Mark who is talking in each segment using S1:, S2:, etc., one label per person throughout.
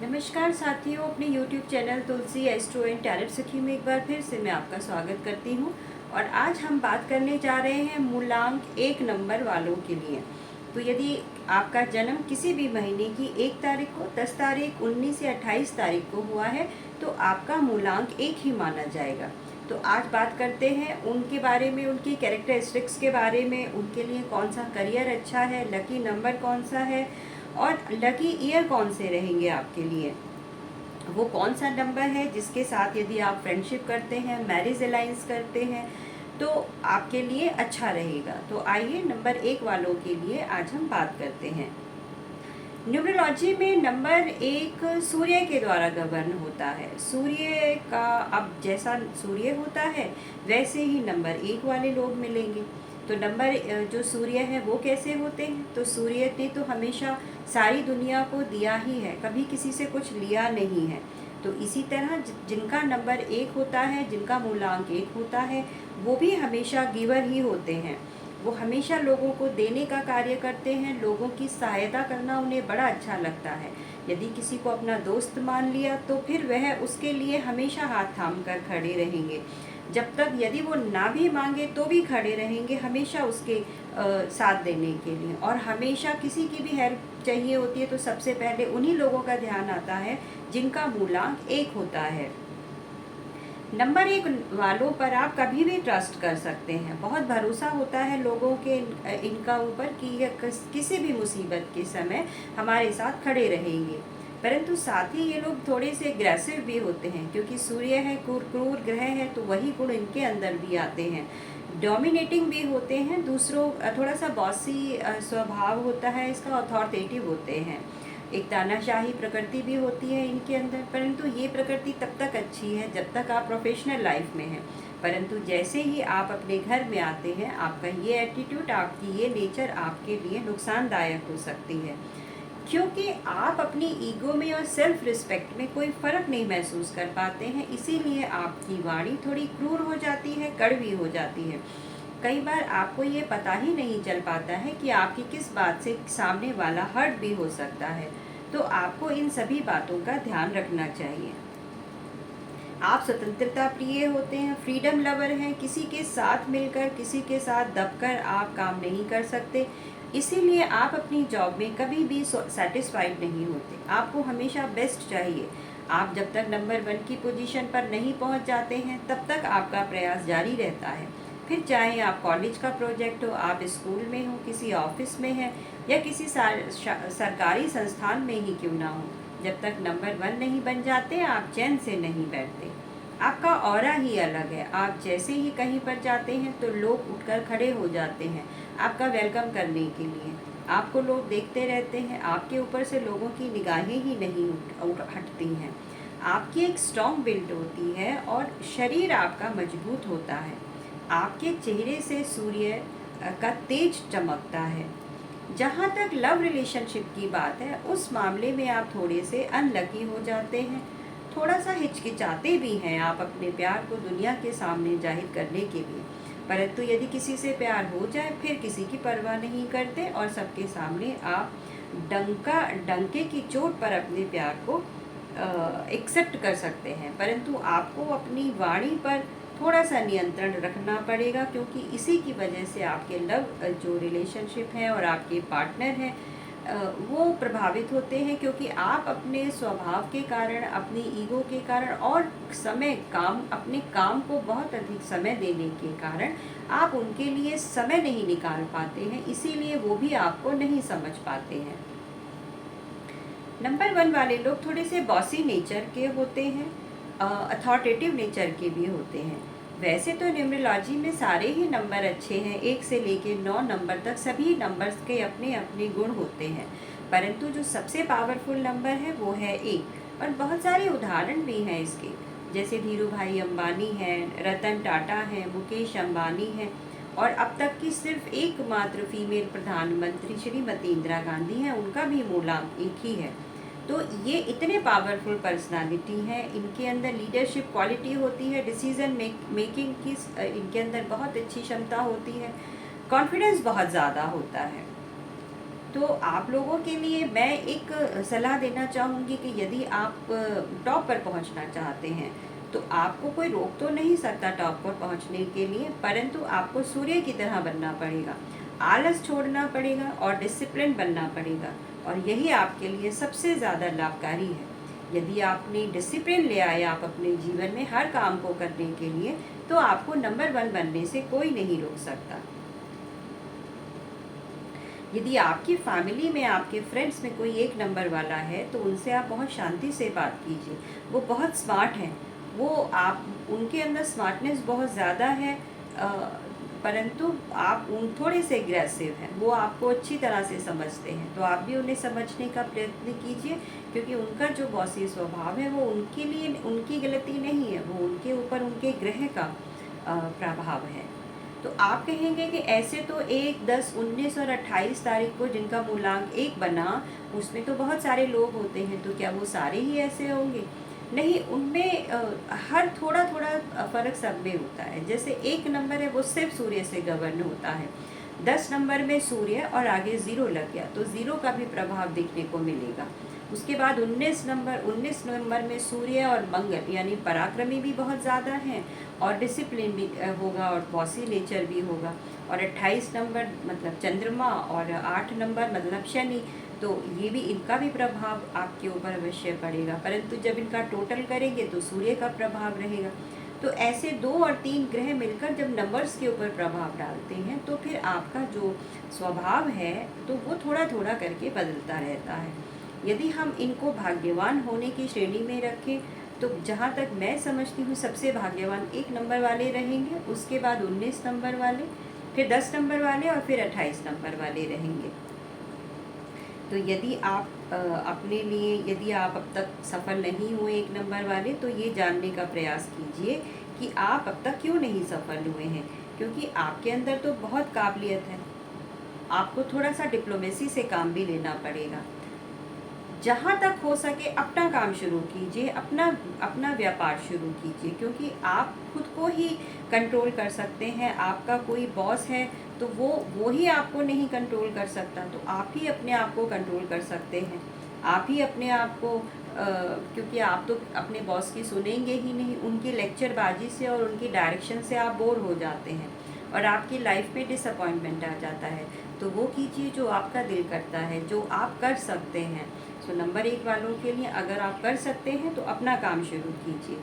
S1: नमस्कार साथियों, अपने YouTube channel Tulsi astro and talent सखी में एक बार फिर से मैं आपका स्वागत करती हूं। और आज हम बात करने जा रहे हैं मूलांक 1 नंबर वालों के लिए। तो यदि आपका जन्म किसी भी महीने की 1 तारीख को, 10 तारीख, 19 या 28 तारीख को हुआ है तो आपका मूलांक 1 ही माना जाएगा। तो आज बात करते हैं उनके बारे में, उनकी कैरेक्टरिस्टिक्स के बारे में, उनके लिए कौन सा करियर अच्छा है, लकी नंबर कौन सा है और लकी ईयर कौन से रहेंगे आपके लिए। वो कौन सा नंबर है जिसके साथ यदि आप फ्रेंडशिप करते हैं, मैरिज अलायंस करते हैं तो आपके लिए अच्छा रहेगा। तो आइए नंबर 1 वालों के लिए आज हम बात करते हैं। न्यूमरोलॉजी में नंबर 1 सूर्य के द्वारा गवर्न होता है। सूर्य का अब जैसा सूर्य होता है वैसे ही नंबर 1 वाले लोग मिलेंगे। तो नंबर जो सूर्य है वो कैसे होते हैं? तो सूर्य ने तो हमेशा सारी दुनिया को दिया ही है, कभी किसी से कुछ लिया नहीं है। तो इसी तरह जिनका नंबर 1 होता है, जिनका मूलांक 1 होता है, वो भी हमेशा गिवर ही होते हैं। वो हमेशा लोगों को देने का कार्य करते हैं, लोगों की सहायता करना उन्हें बड़ा अच्छा लगता है। यदि किसी को अपना दोस्त मान लिया तो फिर वह उसके लिए हमेशा हाथ थाम कर खड़े रहेंगे। जब तक यदि वो ना भी मांगे तो भी खड़े रहेंगे, हमेशा उसके साथ देने के लिए। और हमेशा किसी की भी हेल्प चाहिए होती है तो सबसे पहले उन्हीं लोगों का ध्यान आता है जिनका मूलांक 1 होता है। नंबर 1 वालों पर आप कभी भी ट्रस्ट कर सकते हैं। बहुत भरोसा होता है लोगों के इनका ऊपर कि ये किसी भी मुसीबत के समय हमारे साथ खड़े रहेंगे। परंतु साथ ही ये लोग थोड़े से एग्रेसिव भी होते हैं, क्योंकि सूर्य है, क्रूर ग्रह है, तो वही गुण इनके अंदर भी आते हैं। डोमिनेटिंग भी होते हैं, दूसरों थोड़ा सा बॉसी स्वभाव होता है इसका, अथॉरिटेटिव होते हैं। एक तानाशाही प्रकृति भी होती है इनके अंदर। परंतु ये प्रकृति तब तक अच्छी है जब तक आप प्रोफेशनल लाइफ में हैं। परंतु जैसे ही आप अपने घर में आते हैं, आपका ये एटीट्यूड, आपकी ये नेचर आपके लिए नुकसानदायक हो सकती है, क्योंकि आप अपनी ईगो में और सेल्फ रिस्पेक्ट में कोई फ़र्क नहीं महसूस कर पाते हैं। इसीलिए आपकी वाणी थोड़ी क्रूर हो जाती है, कड़वी हो जाती है। कई बार आपको ये पता ही नहीं चल पाता है कि आपकी किस बात से सामने वाला हर्ट भी हो सकता है। तो आपको इन सभी बातों का ध्यान रखना चाहिए। आप स्वतंत्रता प्रिय होते हैं, फ्रीडम लवर हैं, किसी के साथ मिलकर, किसी के साथ दबकर आप काम नहीं कर सकते। इसीलिए आप अपनी जॉब में कभी भी सेटिस्फाइड नहीं होते, आपको हमेशा बेस्ट चाहिए। आप जब तक नंबर 1 की पोजीशन पर नहीं पहुंच जाते हैं तब तक आपका प्रयास जारी रहता है। फिर चाहे आप कॉलेज का प्रोजेक्ट हो, आप स्कूल में हो, किसी ऑफिस में हैं या किसी सरकारी संस्थान में ही क्यों ना हो, जब तक नंबर 1 नहीं बन जाते आप चैन से नहीं बैठते। आपका ऑरा ही अलग है। आप जैसे ही कहीं पर जाते हैं तो लोग उठकर खड़े हो जाते हैं आपका वेलकम करने के लिए। आपको लोग देखते रहते हैं, आपके ऊपर से लोगों की निगाहें ही नहीं हटती हैं। आपकी एक स्ट्रॉन्ग बिल्ड होती है और शरीर आपका मजबूत होता है। आपके चेहरे से सूर्य का तेज चमकता है। जहाँ तक लव रिलेशनशिप की बात है, उस मामले में आप थोड़े से अनलकी हो जाते हैं, थोड़ा सा हिचकिचाते भी हैं आप अपने प्यार को दुनिया के सामने जाहिर करने के लिए। परंतु यदि किसी से प्यार हो जाए फिर किसी की परवाह नहीं करते और सबके सामने आप डंके की चोट पर अपने प्यार को एक्सेप्ट कर सकते हैं। परंतु आपको अपनी वाणी पर थोड़ा सा नियंत्रण रखना पड़ेगा, क्योंकि इसी की वजह से आपके लव जो रिलेशनशिप है और आपके पार्टनर हैं वो प्रभावित होते हैं, क्योंकि आप अपने स्वभाव के कारण, अपनी ईगो के कारण और अपने काम को बहुत अधिक समय देने के कारण आप उनके लिए समय नहीं निकाल पाते हैं। इसीलिए वो भी आपको नहीं समझ पाते हैं। नंबर 1 वाले लोग थोड़े से बॉसी नेचर के होते हैं, अथॉरिटेटिव नेचर के भी होते हैं। वैसे तो न्यूमरोलॉजी में सारे ही नंबर अच्छे हैं, 1 से लेकर 9 नंबर तक सभी नंबर्स के अपने अपने गुण होते हैं। परंतु जो सबसे पावरफुल नंबर है वो है 1। और बहुत सारे उदाहरण भी हैं इसके, जैसे धीरू भाई अंबानी हैं, रतन टाटा हैं, मुकेश अंबानी हैं, और अब तक की सिर्फ एकमात्र फीमेल प्रधानमंत्री श्रीमती इंदिरा गांधी हैं, उनका भी मूलांक 1 ही है। तो ये इतने पावरफुल पर्सनालिटी हैं, इनके अंदर लीडरशिप क्वालिटी होती है, डिसीजन मेकिंग की इनके अंदर बहुत अच्छी क्षमता होती है, कॉन्फिडेंस बहुत ज़्यादा होता है। तो आप लोगों के लिए मैं एक सलाह देना चाहूँगी कि यदि आप टॉप पर पहुँचना चाहते हैं तो आपको कोई रोक तो नहीं सकता टॉप पर पहुँचने के लिए, परंतु आपको सूर्य की तरह बनना पड़ेगा, आलस छोड़ना पड़ेगा और डिसिप्लिन बनना पड़ेगा, और यही आपके लिए सबसे ज़्यादा लाभकारी है। यदि आपने डिसिप्लिन ले आए आप अपने जीवन में हर काम को करने के लिए, तो आपको नंबर 1 बनने से कोई नहीं रोक सकता। यदि आपकी फैमिली में, आपके फ्रेंड्स में कोई 1 नंबर वाला है तो उनसे आप बहुत शांति से बात कीजिए। वो बहुत स्मार्ट हैं, वो आप उनके अंदर स्मार्टनेस बहुत ज़्यादा है, परंतु आप उन थोड़े से एग्रेसिव हैं, वो आपको अच्छी तरह से समझते हैं, तो आप भी उन्हें समझने का प्रयत्न कीजिए, क्योंकि उनका जो बॉसी स्वभाव है वो उनके लिए उनकी गलती नहीं है, वो उनके ऊपर उनके ग्रह का प्रभाव है। तो आप कहेंगे कि ऐसे तो 1, 10, 19 और 28 तारीख को जिनका मूलांक 1 बना, उसमें तो बहुत सारे लोग होते हैं, तो क्या वो सारे ही ऐसे होंगे? नहीं, उनमें हर थोड़ा थोड़ा फ़र्क सब में होता है। जैसे 1 नंबर है वो सिर्फ सूर्य से गवर्न होता है, 10 नंबर में सूर्य और आगे 0 लग गया तो 0 का भी प्रभाव देखने को मिलेगा। उसके बाद 19 नंबर में सूर्य और मंगल यानी पराक्रमी भी बहुत ज़्यादा हैं और डिसिप्लिन भी होगा और बॉसी नेचर भी होगा। और 28 नंबर मतलब चंद्रमा और 8 नंबर मतलब शनि, तो ये भी, इनका भी प्रभाव आपके ऊपर अवश्य पड़ेगा, परंतु जब इनका टोटल करेंगे तो सूर्य का प्रभाव रहेगा। तो ऐसे 2 और 3 ग्रह मिलकर जब नंबर्स के ऊपर प्रभाव डालते हैं तो फिर आपका जो स्वभाव है तो वो थोड़ा थोड़ा करके बदलता रहता है। यदि हम इनको भाग्यवान होने की श्रेणी में रखें तो जहाँ तक मैं समझती हूँ सबसे भाग्यवान 1 नंबर वाले रहेंगे, उसके बाद 19 नंबर वाले, फिर 10 नंबर वाले और फिर 28 नंबर वाले रहेंगे। तो यदि आप अपने लिए, यदि आप अब तक सफल नहीं हुए 1 नंबर वाले, तो ये जानने का प्रयास कीजिए कि आप अब तक क्यों नहीं सफल हुए हैं, क्योंकि आपके अंदर तो बहुत काबिलियत है, आपको थोड़ा सा डिप्लोमेसी से काम भी लेना पड़ेगा। जहाँ तक हो सके अपना काम शुरू कीजिए, अपना व्यापार शुरू कीजिए, क्योंकि आप खुद को ही कंट्रोल कर सकते हैं। आपका कोई बॉस है तो वो ही आपको नहीं कंट्रोल कर सकता, तो आप ही अपने आप को कंट्रोल कर सकते हैं। आप ही अपने आप को क्योंकि आप तो अपने बॉस की सुनेंगे ही नहीं, उनकी लेक्चरबाजी से और उनकी डायरेक्शन से आप बोर हो जाते हैं और आपकी लाइफ में डिसअपॉइंटमेंट आ जाता है। तो वो कीजिए जो आपका दिल करता है, जो आप कर सकते हैं। सो नंबर 1 वालों के लिए अगर आप कर सकते हैं तो अपना काम शुरू कीजिए।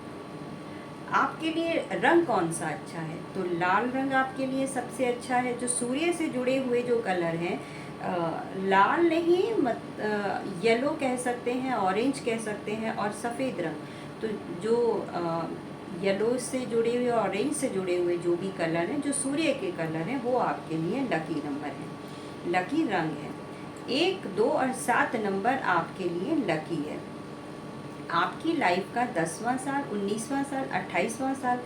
S1: आपके लिए रंग कौन सा अच्छा है, तो लाल रंग आपके लिए सबसे अच्छा है। जो सूर्य से जुड़े हुए जो कलर हैं, लाल नहीं येलो कह सकते हैं, ऑरेंज कह सकते हैं और सफ़ेद रंग, तो जो येलो से जुड़े हुए, ऑरेंज से जुड़े हुए जो भी कलर हैं, जो सूर्य के कलर हैं, वो आपके लिए लकी नंबर है, लकी रंग है। 1, 2 और 7 नंबर आपके लिए लकी है। आपकी लाइफ का 10वां साल, 19वां साल, 28वां साल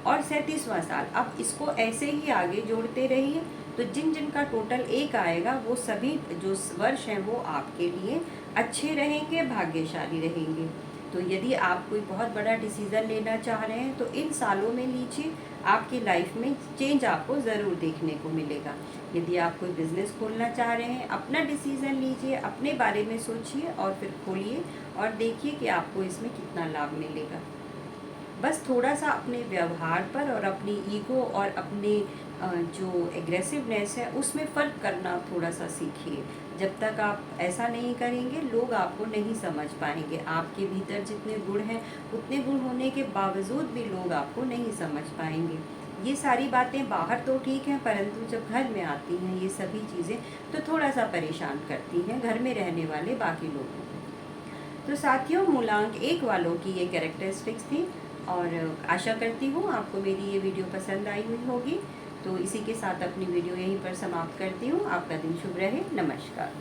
S1: और 37वां साल, अब इसको ऐसे ही आगे जोड़ते रहिए, तो जिन जिन का टोटल 1 आएगा वो सभी जो वर्ष हैं वो आपके लिए अच्छे रहेंगे, भाग्यशाली रहेंगे। तो यदि आप कोई बहुत बड़ा डिसीज़न लेना चाह रहे हैं तो इन सालों में लीजिए, आपकी लाइफ में चेंज आपको ज़रूर देखने को मिलेगा। यदि आप कोई बिज़नेस खोलना चाह रहे हैं, अपना डिसीज़न लीजिए, अपने बारे में सोचिए और फिर खोलिए और देखिए कि आपको इसमें कितना लाभ मिलेगा। बस थोड़ा सा अपने व्यवहार पर और अपनी ईगो और अपने जो एग्रेसिवनेस है उसमें फ़र्क करना थोड़ा सा सीखिए। जब तक आप ऐसा नहीं करेंगे लोग आपको नहीं समझ पाएंगे। आपके भीतर जितने गुण हैं, उतने गुण होने के बावजूद भी लोग आपको नहीं समझ पाएंगे। ये सारी बातें बाहर तो ठीक हैं, परंतु जब घर में आती हैं ये सभी चीज़ें तो थोड़ा सा परेशान करती हैं घर में रहने वाले बाकी लोगों को। तो साथियों, मूलांक 1 वालों की ये कैरेक्टरिस्टिक्स थी और आशा करती हूँ आपको मेरी ये वीडियो पसंद आई हुई होगी। तो इसी के साथ अपनी वीडियो यहीं पर समाप्त करती हूँ। आपका दिन शुभ रहे। नमस्कार।